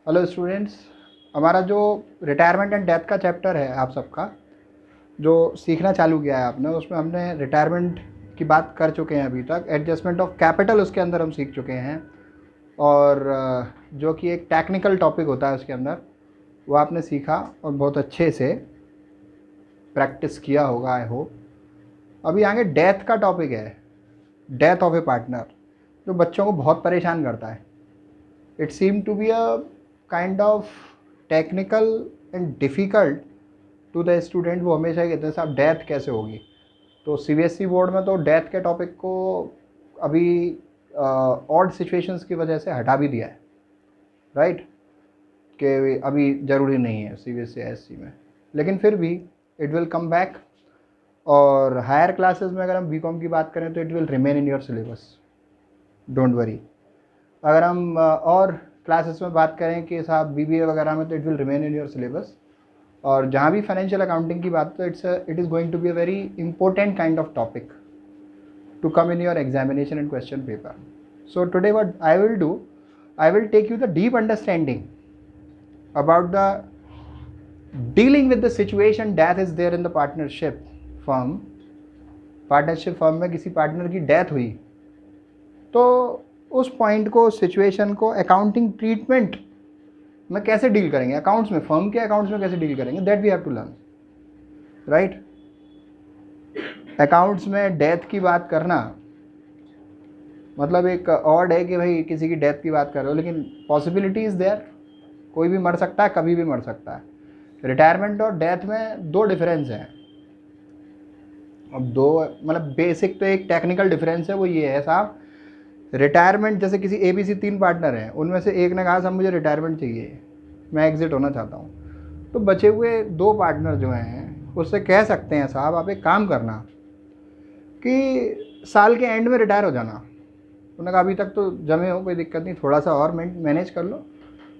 Hello students, हमारा जो retirement and death का चैप्टर है आप सबका जो सीखना चालू किया है आपने, उसमें हमने रिटायरमेंट की बात कर चुके हैं अभी तक। एडजस्टमेंट ऑफ कैपिटल उसके अंदर हम सीख चुके हैं, और जो कि एक टेक्निकल टॉपिक होता है उसके अंदर, वो आपने सीखा और बहुत अच्छे से प्रैक्टिस किया होगा आई होप। अभी आगे डेथ का टॉपिक है, डेथ ऑफ ए पार्टनर, जो बच्चों को बहुत परेशान करता है। It seem to be a kind of technical and difficult to the student. वो हमेशा कहते हैं साहब डेथ कैसे होगी। तो सीबीएसई बोर्ड में तो डेथ के टॉपिक को अभी ऑड सिचुएशंस की वजह से हटा भी दिया है, राइट, कि अभी ज़रूरी नहीं है सीबीएसई एससी में, लेकिन फिर भी इट विल कम बैक। और हायर क्लासेस में अगर हम बीकॉम की बात करें तो it will remain in your syllabus, don't worry. अगर हम और क्लासेस में बात करें कि साहब बीबीए वगैरह में, तो it will remain in your syllabus. और जहाँ भी फाइनेंशियल अकाउंटिंग की बात, तो it is going to be a very important kind of topic to come in your examination and question paper. So today what I will do, I will take you the deep understanding about the dealing with the situation death is there in the partnership firm. Partnership firm में किसी partner की death हुई तो उस point को, situation को accounting treatment में कैसे डील करेंगे, अकाउंट्स में, फर्म के अकाउंट्स में कैसे डील करेंगे, that we have to learn, right. Accounts में डेथ की बात करना मतलब एक ऑड है कि भाई किसी की डेथ की बात कर रहे हो, लेकिन पॉसिबिलिटी इज़ देयर, कोई भी मर सकता है, कभी भी मर सकता है। रिटायरमेंट और डेथ में दो डिफरेंस हैं। अब दो मतलब बेसिक तो एक टेक्निकल डिफरेंस है, वो ये है साहब, रिटायरमेंट जैसे किसी ABC 3 पार्टनर हैं, उनमें से एक ने कहा साहब मुझे रिटायरमेंट चाहिए, मैं एग्जिट होना चाहता हूँ, तो बचे हुए दो पार्टनर जो हैं उससे कह सकते हैं साहब आप एक काम करना कि साल के एंड में रिटायर हो जाना। उन्होंने कहा अभी तक तो जमे हो, कोई दिक्कत नहीं, थोड़ा सा और मैनेज कर लो,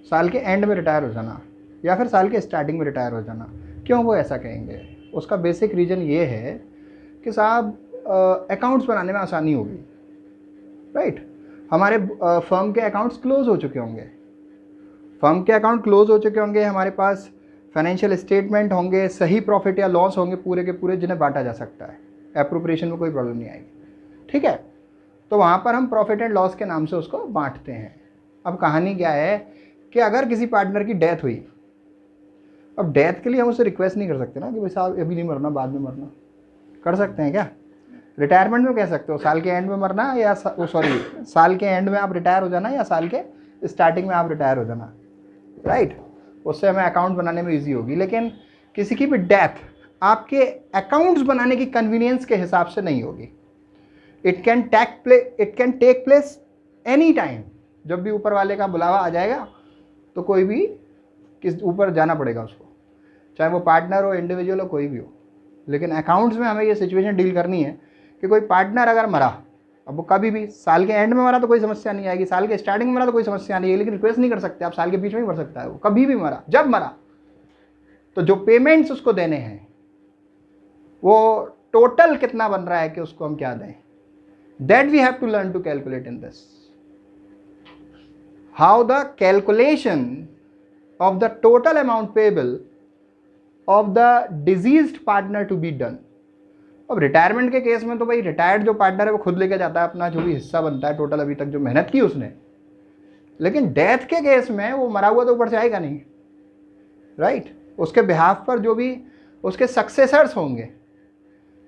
साल के एंड में रिटायर हो जाना या फिर साल के स्टार्टिंग में रिटायर हो जाना। क्यों वो ऐसा कहेंगे? उसका बेसिक रीज़न ये है कि साहब अकाउंट्स बनाने में आसानी होगी, राइट। हमारे फर्म के अकाउंट्स क्लोज हो चुके होंगे, हमारे पास फाइनेंशियल स्टेटमेंट होंगे, सही प्रॉफिट या लॉस होंगे पूरे के पूरे, जिन्हें बांटा जा सकता है, एप्रोप्रिएशन में कोई प्रॉब्लम नहीं आएगी, ठीक है। तो वहाँ पर हम प्रॉफिट एंड लॉस के नाम से उसको बांटते हैं। अब कहानी क्या है कि अगर किसी पार्टनर की डेथ हुई, अब डेथ के लिए हम उससे रिक्वेस्ट नहीं कर सकते ना कि भाई साहब अभी नहीं मरना, बाद में मरना। कर सकते हैं क्या? रिटायरमेंट में कह सकते हो साल के एंड में मरना, या साल के एंड में आप रिटायर हो जाना, या साल के स्टार्टिंग में आप रिटायर हो जाना, राइट। उससे हमें अकाउंट बनाने में ईजी होगी। लेकिन किसी की भी डेथ आपके अकाउंट्स बनाने की कन्वीनियंस के हिसाब से नहीं होगी। It can take place any time. जब भी ऊपर वाले का बुलावा आ जाएगा तो कोई भी किस ऊपर जाना पड़ेगा उसको, चाहे वो पार्टनर हो, इंडिविजुअल हो, कोई भी हो। लेकिन अकाउंट्स में हमें ये सिचुएशन डील करनी है कि कोई पार्टनर अगर मरा, अब वो कभी भी साल के एंड में मरा तो कोई समस्या नहीं आएगी, साल के स्टार्टिंग में मरा तो कोई समस्या नहीं है, लेकिन रिक्वेस्ट नहीं कर सकते आप, साल के बीच में ही मर सकता है वो, कभी भी मरा, जब मरा। तो जो पेमेंट्स उसको देने हैं वो टोटल कितना बन रहा है कि उसको हम क्या दें, that we have to learn to calculate in this. How the calculation of the total amount payable of the deceased partner to be done. अब रिटायरमेंट के केस में तो भाई रिटायर्ड जो पार्टनर है वो खुद लेके जाता है अपना जो भी हिस्सा बनता है टोटल, अभी तक जो मेहनत की उसने। लेकिन डेथ के केस में वो मरा हुआ तो ऊपर से आएगा नहीं, राइट। उसके बिहाफ पर जो भी उसके सक्सेसर्स होंगे,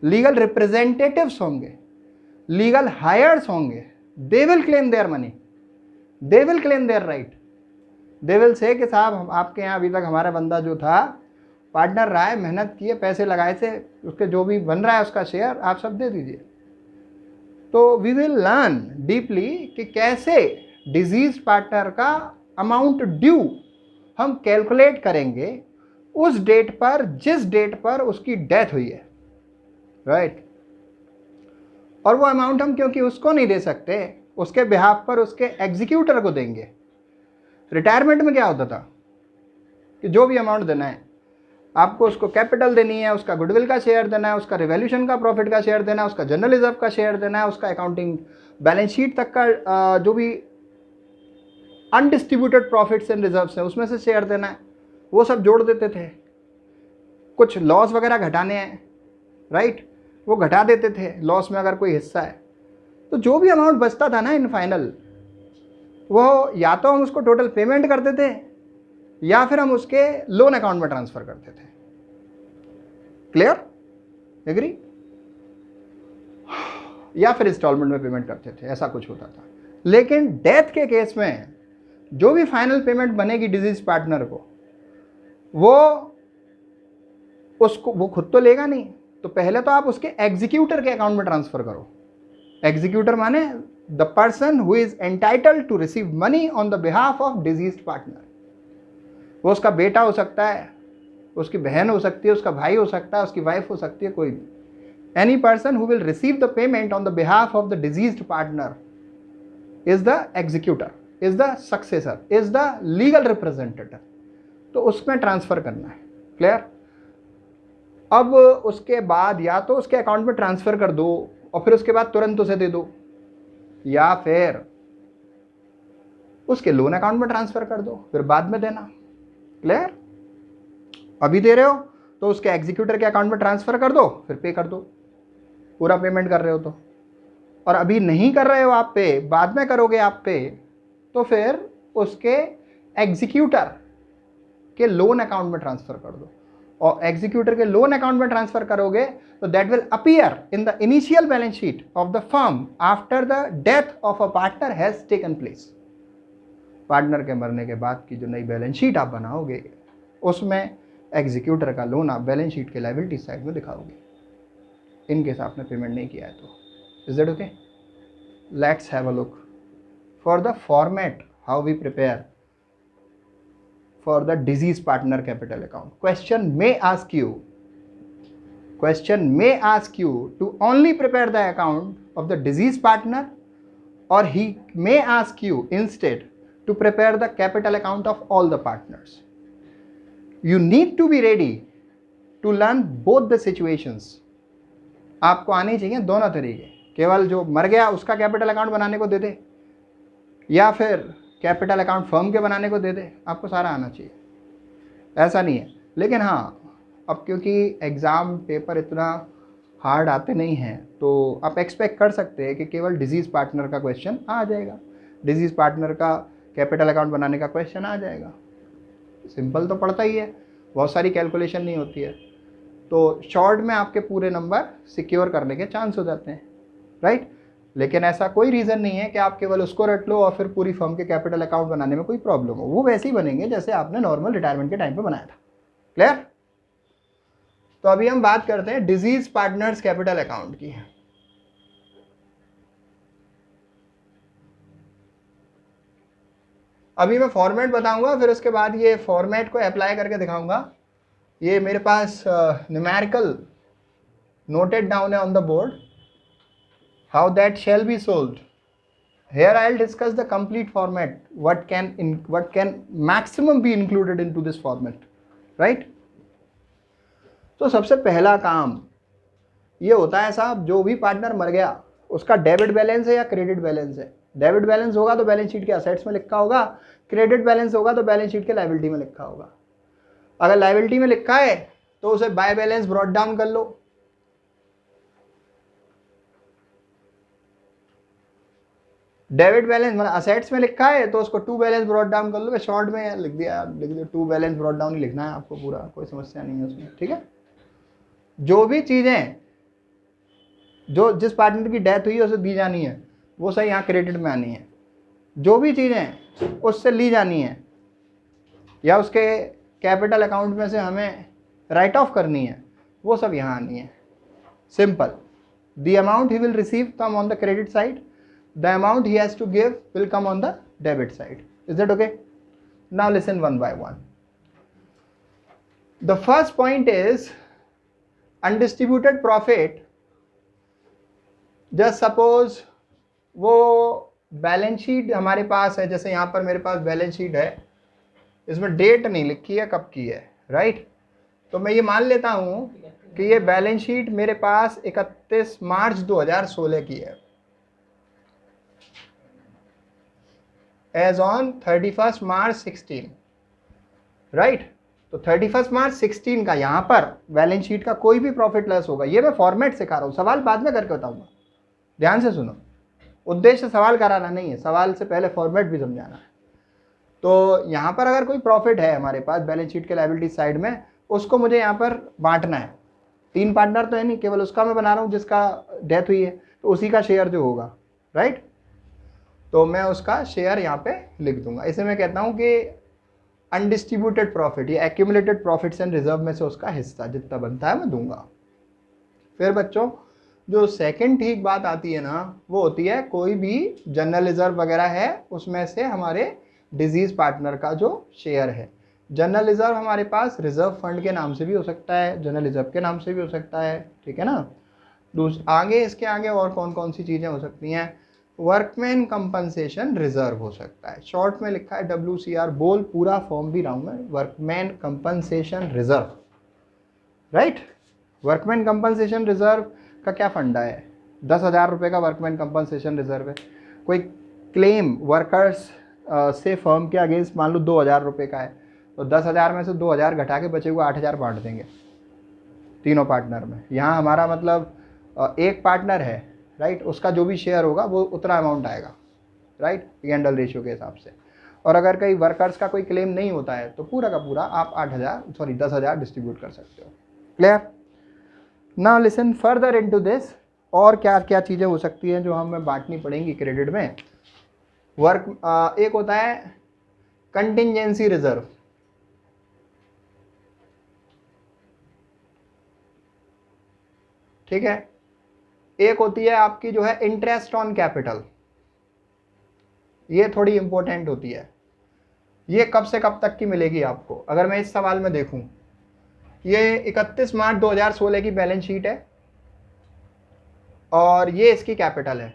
लीगल रिप्रेजेंटेटिव्स होंगे, लीगल हायर्स होंगे, they will claim their money, they will claim their right, they will say कि साहब आपके यहाँ अभी तक हमारा बंदा जो था पार्टनर रहा है, मेहनत की है, पैसे लगाए थे, उसके जो भी बन रहा है उसका शेयर आप सब दे दीजिए। तो वी विल लर्न डीपली कि कैसे डिजीज पार्टनर का अमाउंट ड्यू हम कैलकुलेट करेंगे उस डेट पर जिस डेट पर उसकी डेथ हुई है, राइट। और वो अमाउंट हम क्योंकि उसको नहीं दे सकते, उसके बिहाफ पर उसके एग्जीक्यूटर को देंगे। रिटायरमेंट में क्या होता था कि जो भी अमाउंट देना है आपको, उसको कैपिटल देनी है, उसका गुडविल का शेयर देना है, उसका रिवैल्यूएशन का प्रॉफिट का शेयर देना है, उसका जनरल रिजर्व का शेयर देना है, उसका अकाउंटिंग बैलेंस शीट तक का जो भी अनडिस्ट्रीब्यूटेड प्रॉफिट्स एंड रिजर्व्स हैं, उसमें से शेयर देना है, वो सब जोड़ देते थे। कुछ लॉस वगैरह घटाने हैं, राइट, वो घटा देते थे लॉस में अगर कोई हिस्सा है। तो जो भी अमाउंट बचता था ना इन फाइनल, वो या तो हम उसको टोटल पेमेंट करते थे या फिर हम उसके लोन अकाउंट में ट्रांसफर करते थे। क्लियर? एग्री? या फिर इंस्टॉलमेंट में पेमेंट करते थे, ऐसा कुछ होता था। लेकिन डेथ के केस में जो भी फाइनल पेमेंट बनेगी डिजीज पार्टनर को, वो खुद तो लेगा नहीं, तो पहले तो आप उसके एग्जीक्यूटर के अकाउंट में ट्रांसफर करो। एग्जीक्यूटर माने the person who is entitled to receive money on the behalf of deceased partner. वो उसका बेटा हो सकता है, उसकी बहन हो सकती है, उसका भाई हो सकता है, उसकी वाइफ हो सकती है, कोई भी। Any person who will receive the payment on the behalf of the deceased partner is the executor, is the successor, is the legal representative. तो उसमें ट्रांसफर करना है। क्लियर? अब उसके बाद या तो उसके अकाउंट में ट्रांसफर कर दो और फिर उसके बाद तुरंत उसे दे दो, या फिर उसके लोन अकाउंट में ट्रांसफर कर दो, फिर बाद में देना। क्लियर? अभी दे रहे हो तो उसके एग्जीक्यूटर के अकाउंट में ट्रांसफर कर दो, फिर पे कर दो, पूरा पेमेंट कर रहे हो तो। और अभी नहीं कर रहे हो आप पे, बाद में करोगे आप पे, तो फिर उसके एग्जीक्यूटर के लोन अकाउंट में ट्रांसफर कर दो। और एग्जीक्यूटर के लोन अकाउंट में ट्रांसफर करोगे तो that will appear in the initial balance sheet of the firm after the death of a partner has taken place. Partner के मरने के बाद की जो नई बैलेंस शीट आप बनाओगे, उसमें एग्जीक्यूटर का लोन आप बैलेंस शीट के लायबिलिटी साइड में दिखाओगे, इन केस आपने पेमेंट नहीं किया है तो। Is that okay? Let's have a look for the format how we prepare for the deceased partner capital account. Question may ask you to only prepare the account of the deceased partner, or he may ask you instead to prepare the capital account of all the partners. You need to be ready to learn both the situations. आपको आने चाहिए दोनों तरीके, केवल जो मर गया उसका कैपिटल अकाउंट बनाने को दे दे या फिर कैपिटल अकाउंट फर्म के बनाने को दे दे, आपको सारा आना चाहिए, ऐसा नहीं है। लेकिन हाँ, अब क्योंकि एग्ज़ाम पेपर इतना हार्ड आते नहीं हैं, तो आप एक्सपेक्ट कर सकते हैं कि केवल डिजीज़ पार्टनर का क्वेश्चन आ जाएगा, डिजीज़ पार्टनर का कैपिटल अकाउंट बनाने का क्वेश्चन आ जाएगा। सिंपल तो पड़ता ही है, बहुत सारी कैलकुलेशन नहीं होती है, तो शॉर्ट में आपके पूरे नंबर सिक्योर करने के चांस हो जाते हैं, राइट। लेकिन ऐसा कोई रीज़न नहीं है कि आप केवल उसको रट लो और फिर पूरी फर्म के कैपिटल अकाउंट बनाने में कोई प्रॉब्लम हो। वो वैसे ही बनेंगे जैसे आपने नॉर्मल रिटायरमेंट के टाइम पे बनाया था। क्लियर? तो अभी हम बात करते हैं डिजीज पार्टनर्स कैपिटल अकाउंट की। अभी मैं फॉर्मेट बताऊंगा, फिर उसके बाद ये फॉर्मेट को अप्लाई करके दिखाऊंगा। ये मेरे पास न्यूमेरिकल नोटेड डाउन है on the board, how that shall be solved. Here I'll discuss the complete format, what can maximum be included into this format, right? तो सबसे पहला काम ये होता है साहब, जो भी पार्टनर मर गया उसका डेबिट बैलेंस है या क्रेडिट बैलेंस है। डेबिट बैलेंस होगा तो बैलेंस शीट के असेट्स में लिखा होगा, क्रेडिट बैलेंस होगा तो बैलेंस शीट के लायबिलिटी में लिखा होगा। अगर लायबिलिटी में लिखा है तो उसे बाय बैलेंस ब्रॉट डाउन कर लो, डेबिट बैलेंस मतलब असेट्स में लिखा है तो उसको टू बैलेंस ब्रॉट डाउन कर लो। मैं शॉर्ट में लिख दिया, टू बैलेंस ब्रॉट डाउन ही लिखना है आपको पूरा, कोई समस्या नहीं है उसमें, ठीक है। जो भी चीज़ें जो जिस पार्टनर की डेथ हुई है उसे दी जानी है, वो सही यहाँ क्रेडिट में आनी है। जो भी चीज़ें उससे ली जानी है या उसके कैपिटल अकाउंट में से हमें राइट ऑफ करनी है, वो सब यहाँ आनी है। Simple, the amount he will receive come on the credit side, the amount he has to give will come on the debit side. Is that okay? Now listen one by one. The first point is undistributed profit. Just suppose वो balance sheet हमारे पास है, जैसे यहाँ पर मेरे पास balance sheet है, इसमें date नहीं लिखी है कब की है, राइट। तो मैं ये मान लेता हूँ कि ये बैलेंस शीट मेरे पास 31 मार्च 2016 की है। As on 31 March 16, right. तो 31 मार्च 16 का यहाँ पर बैलेंस शीट का कोई भी प्रॉफिट लॉस होगा, ये मैं फॉर्मेट सिखा रहा हूँ, सवाल बाद में करके बताऊंगा, ध्यान से सुनो। उद्देश्य सवाल कराना नहीं है, सवाल से पहले फॉर्मेट भी समझाना है। तो यहाँ पर अगर कोई प्रॉफिट है हमारे पास बैलेंस शीट के लायबिलिटी साइड में, उसको मुझे यहाँ पर बांटना है। 3 पार्टनर तो है नहीं, केवल उसका मैं बना रहा हूँ जिसका डेथ हुई है, तो उसी का शेयर जो होगा, राइट। तो मैं उसका शेयर यहाँ पे लिख दूंगा। इसे मैं कहता हूँ कि अनडिस्ट्रीब्यूटेड प्रॉफिट या एक्यूमुलेटेड प्रॉफिट्स एंड रिजर्व में से उसका हिस्सा जितना बनता है मैं दूंगा। फिर बच्चों जो सेकंड ठीक बात आती है ना, वो होती है कोई भी जनरल रिजर्व वगैरह है उसमें से हमारे डिजीज पार्टनर का जो शेयर है। जनरल रिजर्व हमारे पास रिजर्व फंड के नाम से भी हो सकता है, जनरल रिजर्व के नाम से भी हो सकता है, ठीक है ना। आगे इसके आगे और कौन कौन सी चीज़ें हो सकती हैं, वर्कमैन कंपनसेशन रिजर्व हो सकता है, शॉर्ट में लिखा है WCR, बोल पूरा फॉर्म भी रहा हूँ मैं, workman compensation reserve, right. Workman compensation reserve का क्या फंडा है, 10,000 रुपये का वर्कमैन कंपनसेशन रिजर्व है। कोई क्लेम वर्कर्स से फर्म के अगेंस्ट मान लो 2,000 रुपये का है, तो 10,000 में से 2,000 घटा के बचे हुए 8,000 बांट देंगे तीनों पार्टनर में। यहाँ हमारा मतलब एक पार्टनर है, राइट, उसका जो भी शेयर होगा वो उतना अमाउंट आएगा, राइट, पी&एल रेशियो के हिसाब से। और अगर कहीं वर्कर्स का कोई क्लेम नहीं होता है तो पूरा का पूरा आप 10,000 डिस्ट्रीब्यूट कर सकते हो। Clear. Now listen further into this, और क्या क्या चीज़ें हो सकती हैं जो हमें बांटनी पड़ेंगी क्रेडिट में। एक होता है कंटिंजेंसी रिजर्व, ठीक है। एक होती है आपकी जो है इंटरेस्ट ऑन कैपिटल, ये थोड़ी इंपॉर्टेंट होती है। ये कब से कब तक की मिलेगी आपको, अगर मैं इस सवाल में देखूं, ये 31 मार्च 2016 की बैलेंस शीट है और ये इसकी कैपिटल है,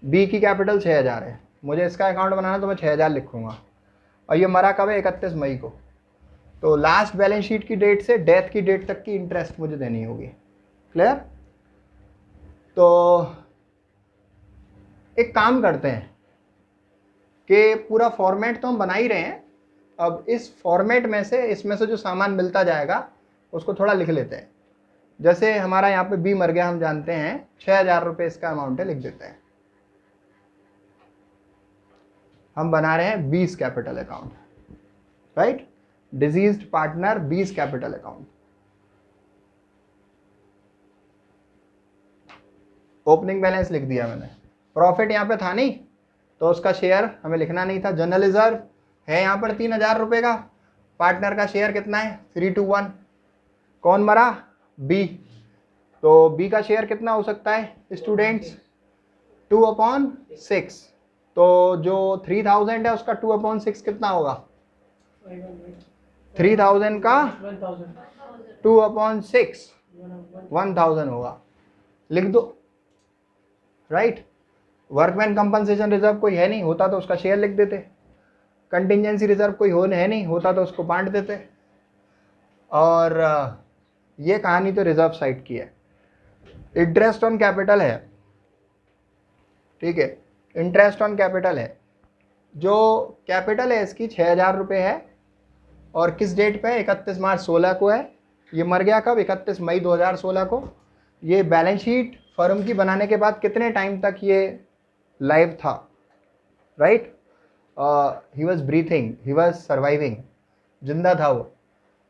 बी की कैपिटल 6,000 है, मुझे इसका अकाउंट बनाना तो मैं 6,000 लिखूंगा, और ये मरा कब है, 31 मई को। तो लास्ट बैलेंस शीट की डेट से डेथ की डेट तक की इंटरेस्ट मुझे देनी होगी। क्लियर। तो एक काम करते हैं कि पूरा फॉर्मेट तो हम बना ही रहे हैं, अब इस फॉर्मेट में से इसमें से जो सामान मिलता जाएगा उसको थोड़ा लिख लेते हैं। जैसे हमारा यहाँ पे बी मर गया, हम जानते हैं 6,000 रुपये इसका अमाउंट है, लिख देते हैं। हम बना रहे हैं 20 capital account, right, diseased partner 20 capital account. Opening balance लिख दिया मैंने, प्रॉफिट यहाँ पे था नहीं तो उसका शेयर हमें लिखना नहीं था। जनरल रिजर्व है यहाँ पर 3,000 रुपये का, पार्टनर का शेयर कितना है 3:1, कौन मरा, बी, तो बी का शेयर कितना हो सकता है स्टूडेंट्स 2/6, तो जो 3,000 है उसका 2/6 कितना होगा, 3,000 का 2/6 1,000 होगा, लिख दो, राइट। वर्कमैन कंपनसेशन रिजर्व कोई है नहीं, होता तो उसका शेयर लिख देते। कंटिंजेंसी रिजर्व कोई है नहीं, होता तो उसको बांट देते। और ये कहानी तो रिजर्व साइड की है। इंटरेस्ट ऑन कैपिटल है, ठीक है, इंटरेस्ट ऑन कैपिटल है, जो कैपिटल है इसकी 6,000 रुपये है, और किस डेट पे, 31 मार्च 16 को है। ये मर गया कब, 31 मई 2016 को। ये बैलेंस शीट फर्म की बनाने के बाद कितने टाइम तक ये लाइव था, right, he was breathing, he was surviving, जिंदा था वो।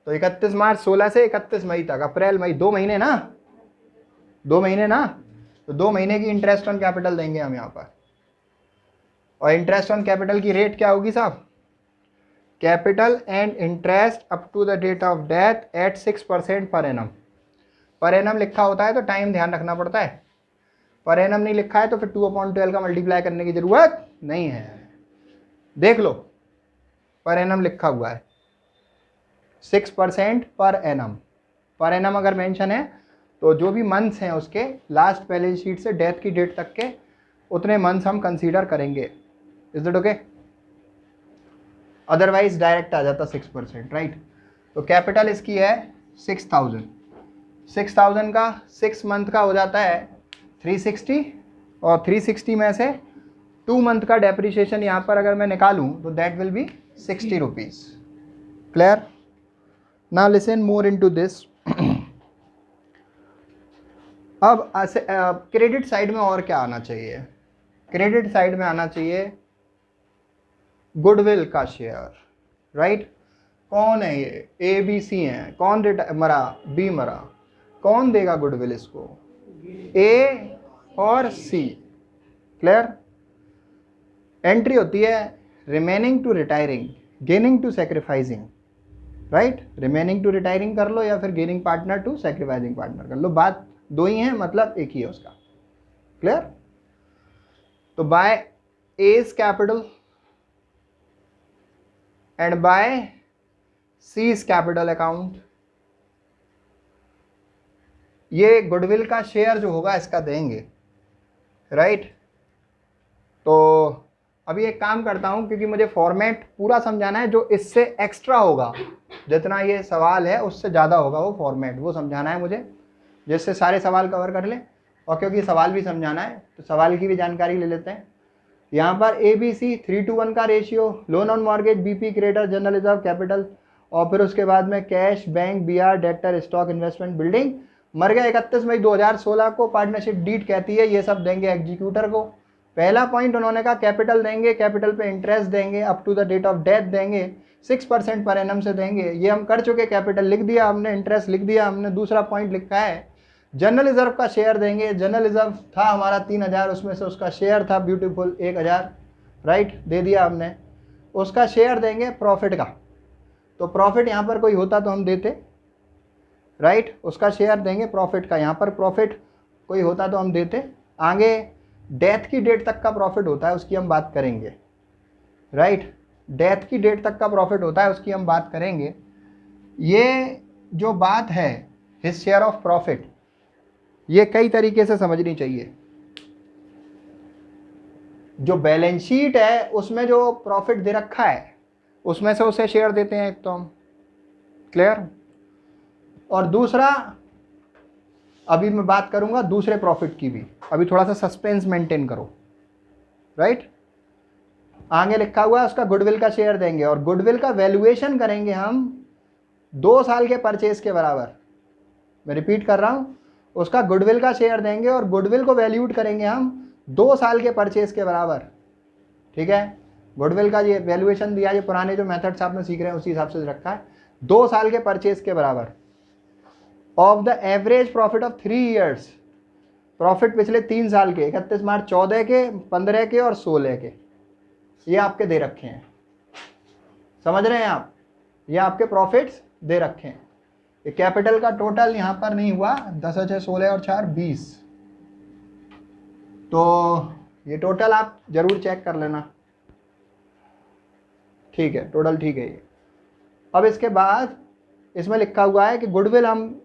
तो 31 मार्च 16 से 31 मई तक, अप्रैल मई, 2 महीने ना, 2 महीने ना, तो 2 महीने की इंटरेस्ट ऑन कैपिटल देंगे हम यहाँ पर। और इंटरेस्ट ऑन कैपिटल की रेट क्या होगी साहब, capital and interest up to the date of death at 6% per annum. Per annum लिखा होता है तो टाइम ध्यान रखना पड़ता है, पर एनम नहीं लिखा है तो फिर 2/12 का मल्टीप्लाई करने की जरूरत नहीं है। देख लो पर एनम लिखा हुआ है 6% पर एनम। पर एनम अगर मेंशन है तो जो भी मंथ्स हैं उसके लास्ट बैलेंस शीट से डेथ की डेट तक के उतने मंथ्स हम कंसीडर करेंगे। Is that okay? Otherwise direct आ जाता 6%, राइट। तो कैपिटल इसकी है 6,000, 6,000 का 6 मंथ का हो जाता है 360, और 360 में से 2 मंथ का डेप्रिसिएशन यहाँ पर अगर मैं निकालूँ तो that will be 60 rupees. Clear? Now listen more into this. अब क्रेडिट साइड में और क्या आना चाहिए? क्रेडिट साइड में आना चाहिए गुडविल का शेयर, राइट? कौन है ये? ए बी सी है, कौन मरा? बी मरा। कौन देगा गुडविल इसको? ए और सी। क्लियर? एंट्री होती है remaining to retiring, gaining to sacrificing, right? Remaining to retiring कर लो या फिर gaining partner to sacrificing partner कर लो, बात दो ही है, मतलब एक ही है उसका। क्लियर? तो by A's capital and by C's capital account ये गुडविल का शेयर जो होगा इसका देंगे, राइट? तो अभी एक काम करता हूं, क्योंकि मुझे फॉर्मेट पूरा समझाना है, जो इससे एक्स्ट्रा होगा, जितना ये सवाल है उससे ज़्यादा होगा वो फॉर्मेट, वो समझाना है मुझे, जिससे सारे सवाल कवर कर ले। और क्योंकि सवाल भी समझाना है तो सवाल की भी जानकारी ले लेते हैं। यहाँ पर ABC 3:1 का ratio, loan on mortgage, BP creditor, general reserve capital, और फिर उसके बाद में cash, bank, BR, debtor, stock, investment, building. मर गया 31 मई 2016 को, पार्टनरशिप डीड कहती है, ये सब देंगे एग्जीक्यूटर को। पहला पॉइंट उन्होंने कहा कैपिटल देंगे, कैपिटल पे इंटरेस्ट देंगे, up to the date of death देंगे, 6% पर एनम से देंगे, ये हम कर चुके। कैपिटल लिख दिया हमने, इंटरेस्ट लिख दिया हमने। दूसरा पॉइंट लिखा है जनरल रिजर्व का शेयर देंगे। जनरल रिजर्व था हमारा 3000, उसमें से उसका शेयर था ब्यूटीफुल 1000, राइट? दे दिया हमने। उसका शेयर देंगे प्रॉफिट का, तो प्रॉफिट यहाँ पर कोई होता तो हम देते, राइट? उसका शेयर देंगे प्रॉफिट का, यहाँ पर प्रॉफिट कोई होता तो हम देते। आगे डेथ की डेट तक का प्रॉफिट होता है, उसकी हम बात करेंगे, राइट? डेथ की डेट तक का प्रॉफिट होता है, उसकी हम बात करेंगे। ये जो बात है हिज शेयर ऑफ प्रॉफिट, ये कई तरीके से समझनी चाहिए। जो बैलेंस शीट है उसमें जो प्रॉफिट दे रखा है उसमें से उसे शेयर देते हैं एक तो हम। क्लियर? और दूसरा, अभी मैं बात करूंगा दूसरे प्रॉफिट की भी, अभी थोड़ा सा सस्पेंस मेंटेन करो, राइट? आगे लिखा हुआ है उसका गुडविल का शेयर देंगे, और गुडविल का वैल्यूएशन करेंगे हम 2 साल के परचेज के बराबर। मैं रिपीट कर रहा हूं, उसका गुडविल का शेयर देंगे और गुडविल को वैल्यूट करेंगे हम 2 साल के परचेज के बराबर। ठीक है? गुडविल का ये वैल्यूएशन दिया, ये पुराने जो मेथड्स आपने सीख रहे हैं उसी हिसाब से रखा है, 2 साल के परचेज के बराबर। Of the average profit of 3 years, profit पिछले 3 साल के, 31 मार्च 14 के, 15 के और 16 के, ये आपके दे रखे हैं। समझ रहे हैं आप? ये आपके प्रॉफिट्स दे रखे हैं। ये कैपिटल का टोटल यहाँ पर नहीं हुआ, 10 6 16 और 4 20, तो ये टोटल आप जरूर चेक कर लेना। ठीक है, टोटल ठीक है ये। अब इसके बाद इसमें लिखा हुआ है कि गुडविल हम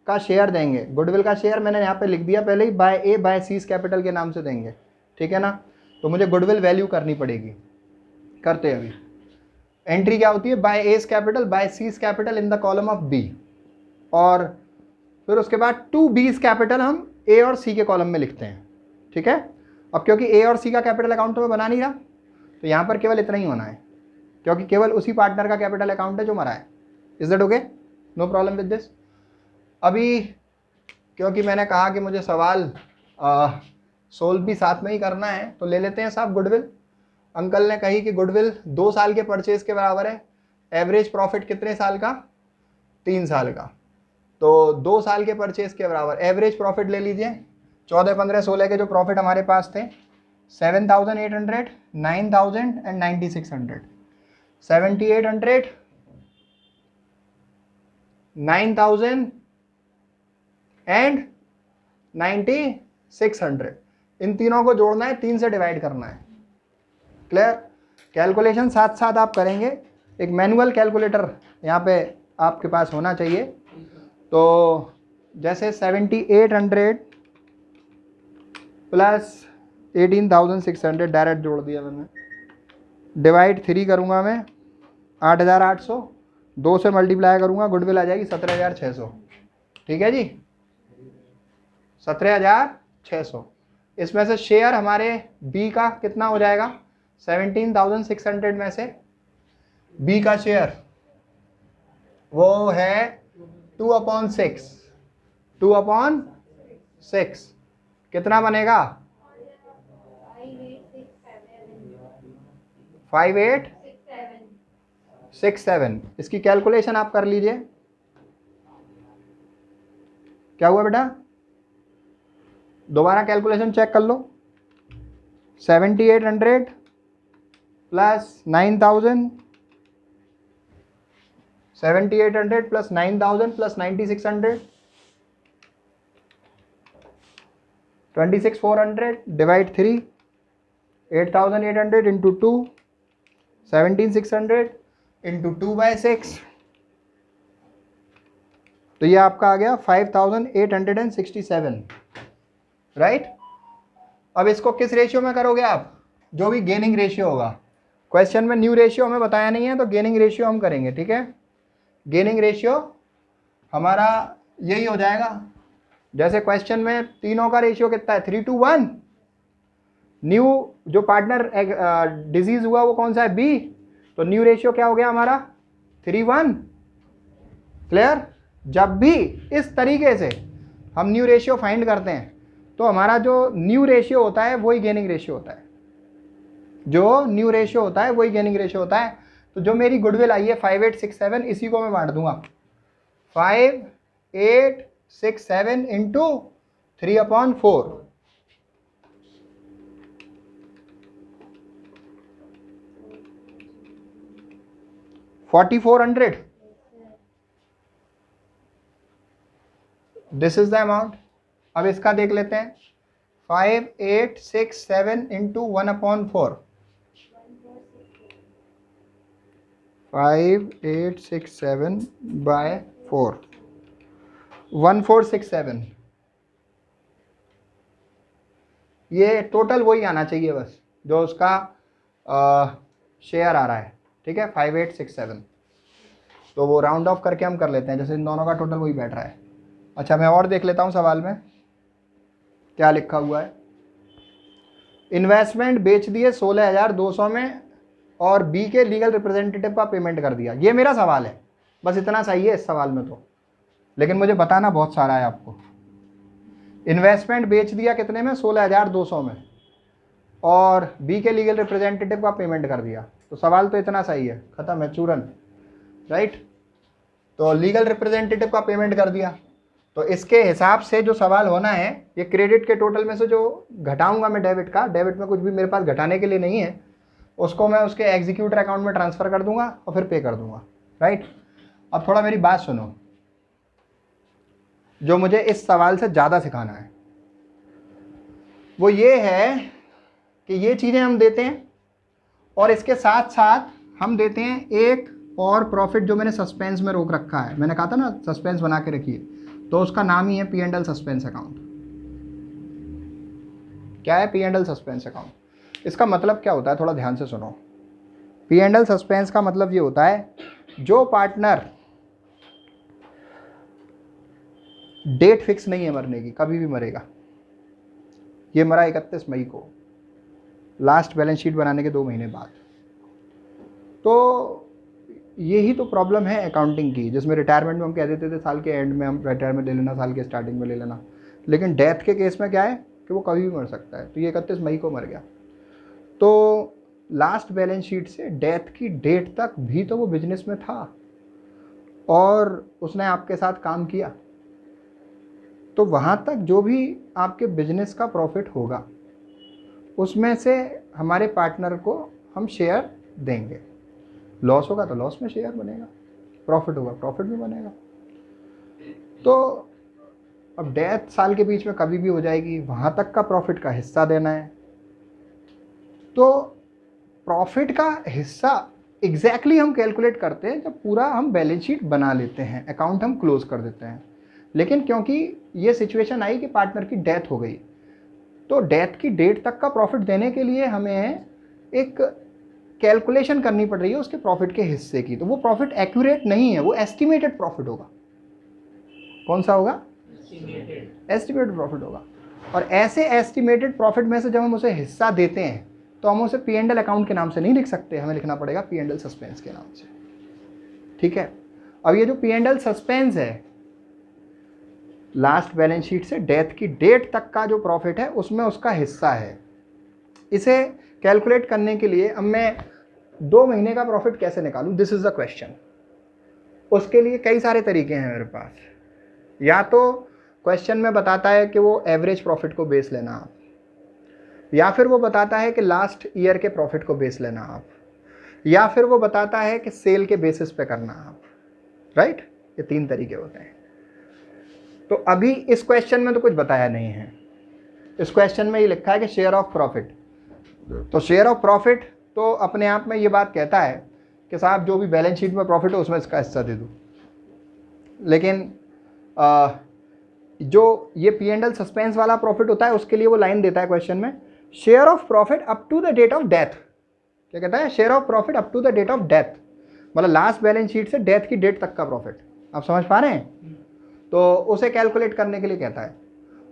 का शेयर देंगे। गुडविल का शेयर मैंने यहाँ पे लिख दिया पहले ही, बाय ए बाय सीज कैपिटल के नाम से देंगे। ठीक है ना? तो मुझे गुडविल वैल्यू करनी पड़ेगी, करते हैं अभी। एंट्री क्या होती है? By A's capital by C's capital in the column of B, और फिर उसके बाद 2 बीज कैपिटल हम ए और सी के कॉलम में लिखते हैं। ठीक है? अब क्योंकि ए और सी का कैपिटल अकाउंट तो मैं बना नहीं रहा, तो यहाँ पर केवल इतना ही होना है, क्योंकि केवल उसी पार्टनर का कैपिटल अकाउंट है जो मरा है। Is that okay? No problem with this. अभी क्योंकि मैंने कहा कि मुझे सवाल सोल्व भी साथ में ही करना है, तो ले लेते हैं साहब गुडविल। अंकल ने कही कि गुडविल 2 साल के परचेज के बराबर है। एवरेज प्रॉफिट कितने साल का? 3 साल का। तो 2 साल के परचेज के बराबर एवरेज प्रॉफिट ले लीजिए। 14, 15, 16 के जो प्रॉफिट हमारे पास थे 7,800, 9,000 एंड 9,600। 7,800, 9,000 एंड 9,600, इन तीनों को जोड़ना है, 3 से डिवाइड करना है। क्लियर? कैलकुलेशन साथ साथ आप करेंगे। एक मैनुअल कैलकुलेटर यहाँ पे आपके पास होना चाहिए। तो जैसे 7,800 प्लस 18,600 डायरेक्ट जोड़ दिया मैंने, डिवाइड 3 करूँगा मैं, 8,800, 2 से मल्टीप्लाई करूँगा, गुडविल आ जाएगी 17,600। ठीक है जी? 17,600। इसमें से शेयर हमारे बी का कितना हो जाएगा, 17,600 में से बी का शेयर वो है 2/6, 2/6 कितना बनेगा, 5867। इसकी कैलकुलेशन आप कर लीजिए, क्या हुआ बेटा, दोबारा कैलकुलेशन चेक कर लो। 7800 plus 9000, 7800 plus 9000 plus 9600, 26400 divide 3, 8800 into 2, 17600 into 2/6, तो ये आपका आ गया 5867, राइट। अब इसको किस रेशियो में करोगे आप, जो भी गेनिंग रेशियो होगा। क्वेश्चन में न्यू रेशियो हमें बताया नहीं है, तो गेनिंग रेशियो हम करेंगे, ठीक है। गेनिंग रेशियो हमारा यही हो जाएगा, जैसे क्वेश्चन में तीनों का रेशियो कितना है, 3:1। न्यू जो पार्टनर डिजीज हुआ वो कौन सा है, बी, तो न्यू रेशियो क्या हो गया हमारा 3:1। क्लियर। जब भी इस तरीके से हम न्यू रेशियो फाइंड करते हैं तो हमारा जो न्यू रेशियो होता है वही गेनिंग रेशियो होता है, जो न्यू रेशियो होता है वही गेनिंग रेशियो होता है। तो जो मेरी गुडविल आई है 5867, इसी को मैं बांट दूंगा 5867 into 3/4, 4400, this is the amount. अब इसका देख लेते हैं, 5867 इंटू 1/4, 5867 बाय 4, 1467। ये टोटल वही आना चाहिए बस जो उसका शेयर आ रहा है, ठीक है, 5867। तो वो राउंड ऑफ करके हम कर लेते हैं, जैसे इन दोनों का टोटल वही बैठ रहा है। अच्छा, मैं और देख लेता हूँ सवाल में क्या लिखा हुआ है। इन्वेस्टमेंट बेच दिए 16,200 में और बी के लीगल रिप्रेजेंटेटिव का पेमेंट कर दिया। ये मेरा सवाल है, बस इतना सही है इस सवाल में तो, लेकिन मुझे बताना बहुत सारा है आपको। इन्वेस्टमेंट बेच दिया कितने में, 16,200 में, और बी के लीगल रिप्रेजेंटेटिव का पेमेंट कर दिया, तो सवाल तो इतना सही है, खत्म है चूरन, राइट। तो लीगल रिप्रेजेंटेटिव का पेमेंट कर दिया, तो इसके हिसाब से जो सवाल होना है, ये क्रेडिट के टोटल में से जो घटाऊंगा मैं डेबिट का, डेबिट में कुछ भी मेरे पास घटाने के लिए नहीं है, उसको मैं उसके एग्जीक्यूटर अकाउंट में ट्रांसफ़र कर दूंगा और फिर पे कर दूंगा, राइट। अब थोड़ा मेरी बात सुनो, जो मुझे इस सवाल से ज़्यादा सिखाना है वो ये है कि ये चीज़ें हम देते हैं और इसके साथ साथ हम देते हैं एक और प्रॉफिट जो मैंने सस्पेंस में रोक रखा है। मैंने कहा था ना सस्पेंस बना के रखिए, तो उसका नाम ही है P&L सस्पेंस अकाउंट। क्या है P&L सस्पेंस अकाउंट? इसका मतलब क्या होता है, थोड़ा ध्यान से सुनो। P&L सस्पेंस का मतलब ये होता है, जो पार्टनर डेट फिक्स नहीं है मरने की, कभी भी मरेगा, ये मरा 31 मई को, लास्ट बैलेंस शीट बनाने के 2 महीने बाद, तो यही तो प्रॉब्लम है अकाउंटिंग की, जिसमें रिटायरमेंट में हम कह देते थे साल के एंड में हम रिटायरमेंट ले लेना, साल के स्टार्टिंग में ले लेना, लेकिन डेथ के केस में क्या है कि वो कभी भी मर सकता है। तो ये 31 मई को मर गया, तो लास्ट बैलेंस शीट से डेथ की डेट तक भी तो वो बिजनेस में था और उसने आपके साथ काम किया, तो वहाँ तक जो भी आपके बिजनेस का प्रॉफिट होगा उसमें से हमारे पार्टनर को हम शेयर देंगे। लॉस होगा तो लॉस में शेयर बनेगा, प्रॉफिट होगा प्रॉफिट में बनेगा। तो अब डेथ साल के बीच में कभी भी हो जाएगी, वहाँ तक का प्रॉफिट का हिस्सा देना है। तो प्रॉफिट का हिस्सा एग्जैक्टली हम कैलकुलेट करते हैं जब पूरा हम बैलेंस शीट बना लेते हैं, अकाउंट हम क्लोज कर देते हैं। लेकिन क्योंकि ये सिचुएशन आई कि पार्टनर की डेथ हो गई, तो डेथ की डेट तक का प्रॉफिट देने के लिए हमें एक कैलकुलेशन करनी पड़ रही है उसके प्रॉफिट के हिस्से की। तो वो प्रॉफिट एक्यूरेट नहीं है, वो एस्टिमेटेड प्रॉफिट होगा। कौन सा होगा? एस्टिमेटेड प्रॉफिट होगा। और ऐसे एस्टिमेटेड प्रॉफिट में से जब हम उसे हिस्सा देते हैं तो हम उसे P&L अकाउंट के नाम से नहीं लिख सकते, हमें लिखना पड़ेगा P&L सस्पेंस के नाम से। ठीक है, अब ये जो P&L सस्पेंस है, लास्ट बैलेंस शीट से डेथ की डेट तक का जो प्रॉफिट है उसमें उसका हिस्सा है। इसे कैलकुलेट करने के लिए अब मैं 2 महीने का प्रॉफिट कैसे निकालूं, दिस इज द क्वेश्चन। उसके लिए कई सारे तरीके हैं मेरे पास। या तो क्वेश्चन में बताता है कि वो एवरेज प्रॉफिट को बेस लेना आप, या फिर वो बताता है कि लास्ट ईयर के प्रॉफिट को बेस लेना आप, या फिर वो बताता है कि सेल के बेसिस पे करना आप। राइट, ये 3 तरीके होते हैं। तो अभी इस क्वेश्चन में तो कुछ बताया नहीं है। इस क्वेश्चन में ये लिखा है कि शेयर ऑफ प्रॉफिट। तो शेयर ऑफ प्रॉफिट तो अपने आप में ये बात कहता है कि साहब जो भी बैलेंस शीट में प्रॉफिट हो उसमें इसका हिस्सा दे दो। लेकिन जो ये P&L सस्पेंस वाला प्रॉफिट होता है उसके लिए वो लाइन देता है क्वेश्चन में, share of profit up to the date of death. क्या कहता है? Share of profit up to the date of death, मतलब लास्ट बैलेंस शीट से डेथ की डेट तक का प्रॉफिट। आप समझ पा रहे हैं? तो उसे कैलकुलेट करने के लिए कहता है।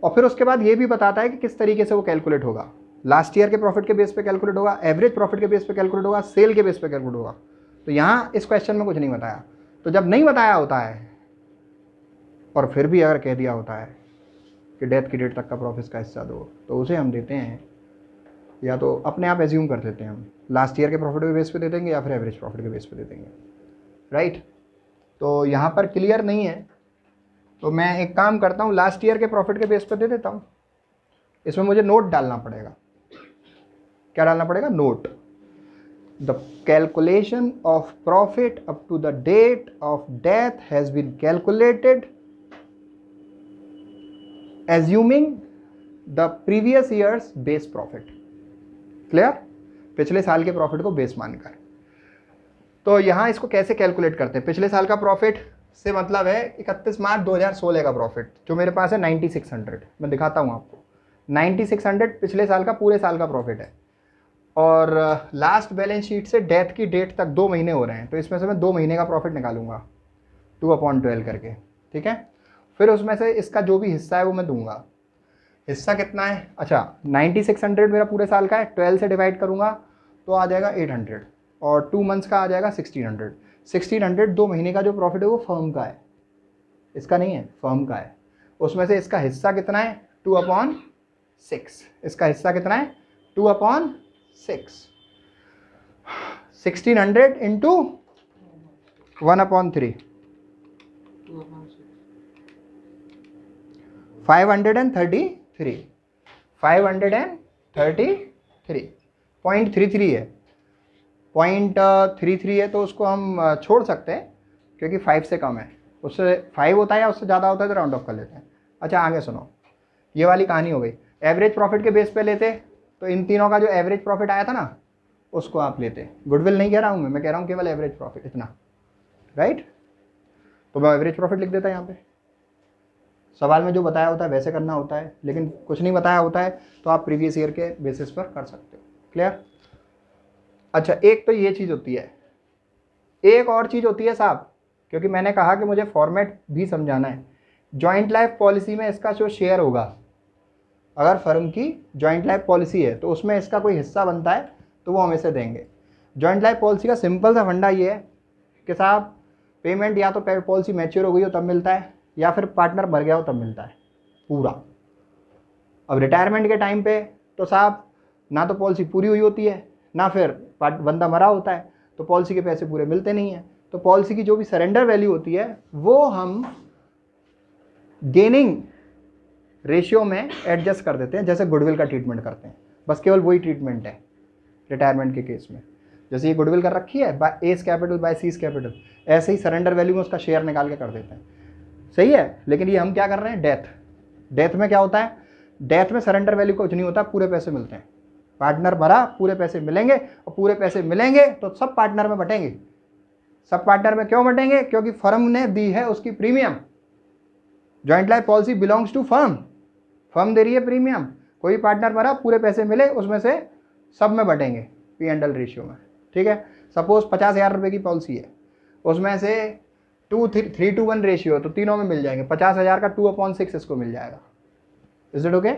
और फिर उसके बाद ये भी बताता है कि किस तरीके से वो कैलकुलेट होगा। लास्ट ईयर के प्रॉफिट के बेस पे कैलकुलेट होगा, एवरेज प्रॉफिट के बेस पे कैलकुलेट होगा, सेल के बेस पे कैलकुलेट होगा। तो यहाँ इस क्वेश्चन में कुछ नहीं बताया। तो जब नहीं बताया होता है और फिर भी अगर कह दिया होता है कि डेथ की डेट तक का प्रॉफिट का हिस्सा दो, तो उसे हम देते हैं, या तो अपने आप एज्यूम कर देते हैं हम लास्ट ईयर के प्रॉफिट के बेस पे दे देंगे या फिर एवरेज प्रॉफिट के बेस पे दे देंगे। राइट, तो यहाँ पर क्लियर नहीं है तो मैं एक काम करता हूँ, लास्ट ईयर के प्रॉफिट के बेस पे दे देता हूँ। इसमें मुझे नोट डालना पड़ेगा। क्या डालना पड़ेगा? Note. The calculation of profit up to the date of death has been calculated assuming the previous years base profit. Clear? पिछले साल के प्रॉफिट को बेस मानकर। तो यहां इसको कैसे कैलकुलेट करते हैं? पिछले साल का प्रॉफिट से मतलब है 31 मार्च 2016 का प्रॉफिट, जो मेरे पास है 9600। मैं दिखाता हूं आपको। 9600 पिछले साल का, पूरे साल का प्रॉफिट है। और लास्ट बैलेंस शीट से डेथ की डेट तक 2 महीने हो रहे हैं, तो इसमें से मैं 2 महीने का प्रॉफिट निकालूंगा 2/12 करके। ठीक है, फिर उसमें से इसका जो भी हिस्सा है वो मैं दूंगा। हिस्सा कितना है? अच्छा, 9600 मेरा पूरे साल का है, 12 से डिवाइड करूंगा तो आ जाएगा 800, और 2 मंथ्स का आ जाएगा 1600। 1600 2 महीने का जो प्रॉफिट है वो फर्म का है, इसका नहीं है, फर्म का है। उसमें से इसका हिस्सा कितना है? 2/6। इसका हिस्सा कितना है? 2/6। 1600 इंटू 1/3, 533। 0.33 है। 0.33 है तो उसको हम छोड़ सकते हैं क्योंकि 5 से कम है। उससे 5 होता है या उससे ज़्यादा होता है तो राउंड ऑफ कर लेते हैं। अच्छा, आगे सुनो, ये वाली कहानी हो गई। एवरेज प्रॉफिट के बेस पे लेते तो इन तीनों का जो एवरेज प्रॉफिट आया था ना उसको आप लेते। गुडविल नहीं कह रहा हूँ मैं कह रहा हूँ केवल एवरेज प्रॉफिट, इतना। राइट, तो मैं एवरेज प्रॉफिट लिख देता यहाँ पे। सवाल में जो बताया होता है वैसे करना होता है, लेकिन कुछ नहीं बताया होता है तो आप प्रीवियस ईयर के बेसिस पर कर सकते हो। क्लियर? अच्छा, एक तो ये चीज़ होती है। एक और चीज़ होती है साहब, क्योंकि मैंने कहा कि मुझे फॉर्मेट भी समझाना है। जॉइंट लाइफ पॉलिसी में इसका जो शेयर होगा, अगर फर्म की जॉइंट लाइफ पॉलिसी है तो उसमें इसका कोई हिस्सा बनता है तो वो हम इसे देंगे। जॉइंट लाइफ पॉलिसी का सिंपल सा फंडा ये है कि साहब पेमेंट या तो पॉलिसी मैच्योर हो गई हो तब मिलता है, या फिर पार्टनर मर गया हो तब मिलता है पूरा। अब रिटायरमेंट के टाइम पे तो साहब ना तो पॉलिसी पूरी हुई होती है, ना फिर बंदा मरा होता है, तो पॉलिसी के पैसे पूरे मिलते नहीं हैं। तो पॉलिसी की जो भी सरेंडर वैल्यू होती है वो हम गेनिंग रेशियो में एडजस्ट कर देते हैं, जैसे गुडविल का ट्रीटमेंट करते हैं। बस केवल वही ट्रीटमेंट है रिटायरमेंट के केस में। जैसे ये गुडविल कर रखी है by S capital by C's capital, ऐसे ही सरेंडर वैल्यू में उसका शेयर निकाल के कर देते हैं। सही है, लेकिन ये हम क्या कर रहे हैं? डेथ में क्या होता है? डेथ में सरेंडर वैल्यू कुछ नहीं होता, पूरे पैसे मिलते हैं। पार्टनर मरा, पूरे पैसे मिलेंगे, और पूरे पैसे मिलेंगे तो सब पार्टनर में बटेंगे। सब पार्टनर में क्यों बटेंगे? क्योंकि फर्म ने दी है उसकी premium. Joint life policy belongs to firm, firm दे रही है प्रीमियम। कोई पार्टनर मरा, पूरे पैसे मिले, उसमें से सब में बटेंगे P&L रेशियो में। ठीक है, सपोज 50,000 रुपये की पॉलिसी है, उसमें से 3:1 रेशियो है तो तीनों में मिल जाएंगे। 50,000 का 2/6 इसको मिल जाएगा। Is it okay?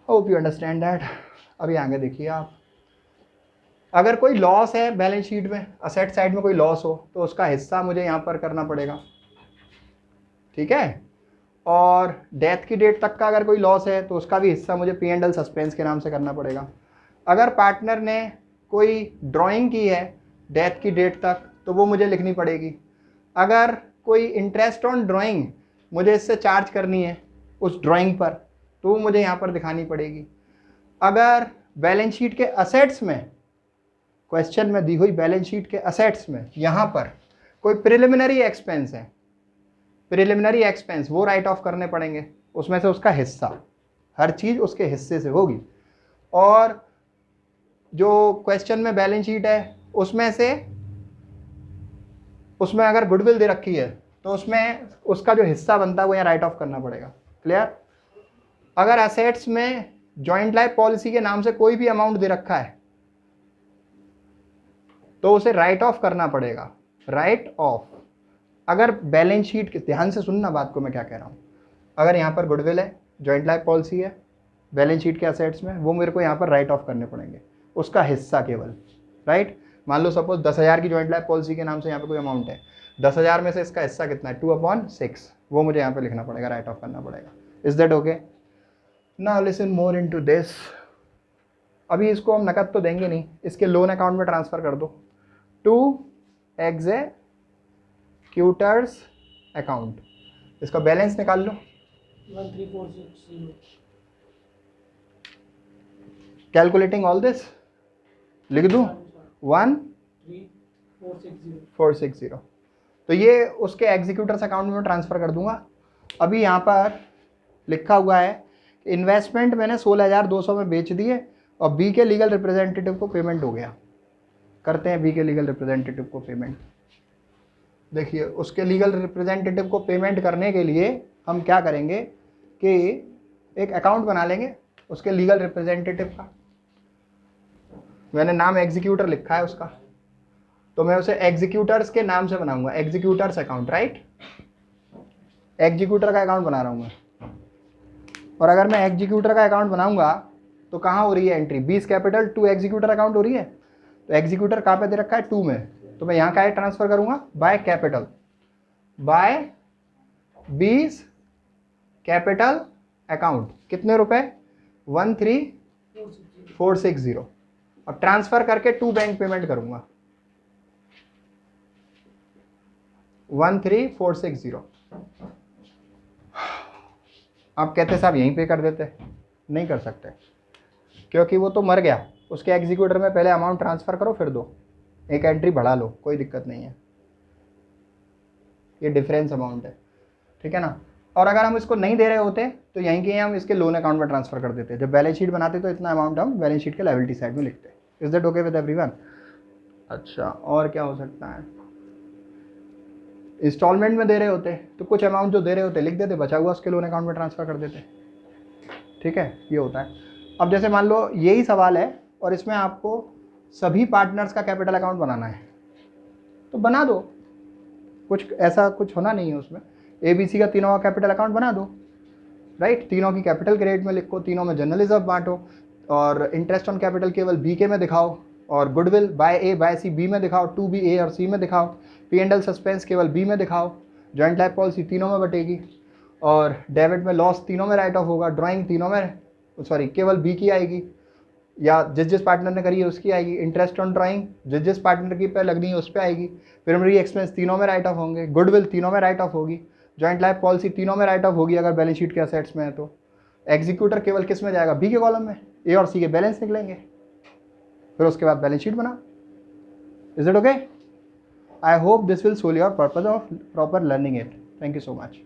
Hope you understand that. अभी आगे देखिए आप, अगर कोई लॉस है बैलेंस शीट में, असेट साइड में कोई लॉस हो, तो उसका हिस्सा मुझे यहाँ पर करना पड़ेगा, ठीक है। और डेथ की डेट तक का अगर कोई लॉस है तो उसका भी हिस्सा मुझे पी एंड एल सस्पेंस के नाम से करना पड़ेगा। अगर पार्टनर ने कोई ड्राइंग की है डेथ की डेट तक तो वो मुझे लिखनी पड़ेगी। अगर कोई इंटरेस्ट ऑन ड्राइंग मुझे इससे चार्ज करनी है उस ड्राइंग पर तो वो मुझे यहाँ पर दिखानी पड़ेगी। अगर बैलेंस शीट के असेट्स में, क्वेश्चन में दी हुई बैलेंस शीट के असेट्स में यहाँ पर कोई प्रिलिमिनरी एक्सपेंस है, प्रिलिमिनरी एक्सपेंस वो राइट ऑफ करने पड़ेंगे, उसमें से उसका हिस्सा, हर चीज़ उसके हिस्से से होगी। और जो क्वेश्चन में बैलेंस शीट है उसमें से, उसमें अगर गुडविल दे रखी है तो उसमें उसका जो हिस्सा बनता है वो यहाँ राइट ऑफ करना पड़ेगा। क्लियर। अगर असेट्स में जॉइंट लाइफ पॉलिसी के नाम से कोई भी अमाउंट दे रखा है तो उसे राइट ऑफ करना पड़ेगा, राइट ऑफ। अगर बैलेंस शीट के, ध्यान से सुनना बात को मैं क्या कह रहा हूँ, अगर यहाँ पर गुडविल है, जॉइंट लाइफ पॉलिसी है बैलेंस शीट के असेट्स में, वो मेरे को यहाँ पर राइट ऑफ करने पड़ेंगे, उसका हिस्सा केवल, राइट। मान लो सपोज 10,000 की जॉइंट लाइफ पॉलिसी के नाम से यहाँ पे कोई अमाउंट है, 10,000 में से इसका हिस्सा कितना है 2/6, वो मुझे यहाँ पे लिखना पड़ेगा, राइट ऑफ करना पड़ेगा। Is that okay? Now listen more into this. अभी इसको हम नकद तो देंगे नहीं, इसके लोन अकाउंट में ट्रांसफर कर दो टू एग्जीक्यूटर्स अकाउंट। इसका बैलेंस निकाल लो, 13460। कैलकुलेटिंग ऑल दिस लिख दूं 13460। तो ये उसके एग्जीक्यूटर्स अकाउंट में ट्रांसफर कर दूंगा। अभी यहाँ पर लिखा हुआ है इन्वेस्टमेंट मैंने 16,200 में बेच दिए और बी के लीगल रिप्रेजेंटेटिव को पेमेंट हो गया। करते हैं बी के लीगल रिप्रेजेंटेटिव को पेमेंट। देखिए उसके लीगल रिप्रेजेंटेटिव को पेमेंट करने के लिए हम क्या करेंगे कि एक अकाउंट बना लेंगे उसके लीगल रिप्रेजेंटेटिव का। मैंने नाम एग्जीक्यूटर लिखा है उसका, तो मैं उसे एग्जीक्यूटर्स के नाम से बनाऊंगा, एग्जीक्यूटर्स अकाउंट, राइट। एग्जीक्यूटर का अकाउंट बना रहा हूं मैं। और अगर मैं एग्जीक्यूटर का अकाउंट बनाऊंगा तो कहाँ हो रही है entry, 20 capital to executor account हो रही है। तो एग्जीक्यूटर कहाँ पे दे रखा है 2 में, तो मैं यहाँ का ट्रांसफर करूंगा by capital, by 20 capital account. कितने रुपए 13460। अब ट्रांसफर करके 2 बैंक पेमेंट करूंगा 13460। आप कहते साहब यहीं पे कर देते, नहीं कर सकते क्योंकि वो तो मर गया। उसके एग्जीक्यूटर में पहले अमाउंट ट्रांसफर करो फिर दो, एक एंट्री बढ़ा लो, कोई दिक्कत नहीं है, ये डिफरेंस अमाउंट है, ठीक है ना। और अगर हम इसको नहीं दे रहे होते तो यहीं के हम इसके लोन अकाउंट में ट्रांसफर कर देते। जब बैलेंस शीट बनाते तो इतना अमाउंट हम बैलेंस शीट के लायबिलिटी साइड में लिखते। Is that okay with everyone? अच्छा, और क्या हो सकता है, इंस्टॉलमेंट में दे रहे होते तो कुछ अमाउंट जो दे रहे होते लिख देते, बचा हुआ उसके लोन अकाउंट में ट्रांसफर कर देते, ठीक है, ये होता है। अब जैसे मान लो यही सवाल है और इसमें आपको सभी पार्टनर्स का कैपिटल अकाउंट बनाना है तो बना दो, कुछ ऐसा कुछ होना नहीं है उसमें। ABC का तीनों का कैपिटल अकाउंट बना दो, राइट। तीनों की कैपिटल क्रेडिट में लिखो, तीनों में जनरल रिजर्व बांटो, और इंटरेस्ट ऑन कैपिटल केवल BK में दिखाओ, और goodwill by A by C B में दिखाओ, 2B A और C में दिखाओ, P&L सस्पेंस केवल B में दिखाओ, जॉइंट लाइफ पॉलिसी तीनों में बटेगी, और डेबिट में लॉस तीनों में राइट ऑफ होगा, ड्राइंग तीनों में, सॉरी केवल B की आएगी या जिस पार्टनर ने करी है उसकी आएगी, इंटरेस्ट ऑन ड्राइंग जिस पार्टनर की पे लगनी है उस पर आएगी, प्राइमरी एक्सपेंस तीनों में राइट ऑफ होंगे, गुडविल तीनों में राइट ऑफ होगी, जॉइंट लाइफ पॉलिसी तीनों में राइट ऑफ होगी अगर बैलेंस शीट के असेट्स में है तो। एग्जीक्यूटर केवल किस में जाएगा, B के कॉलम में, A और C के बैलेंस निकलेंगे, फिर उसके बाद बैलेंस शीट बना। Is it okay? I hope this will solve your purpose of proper learning it. Thank you so much.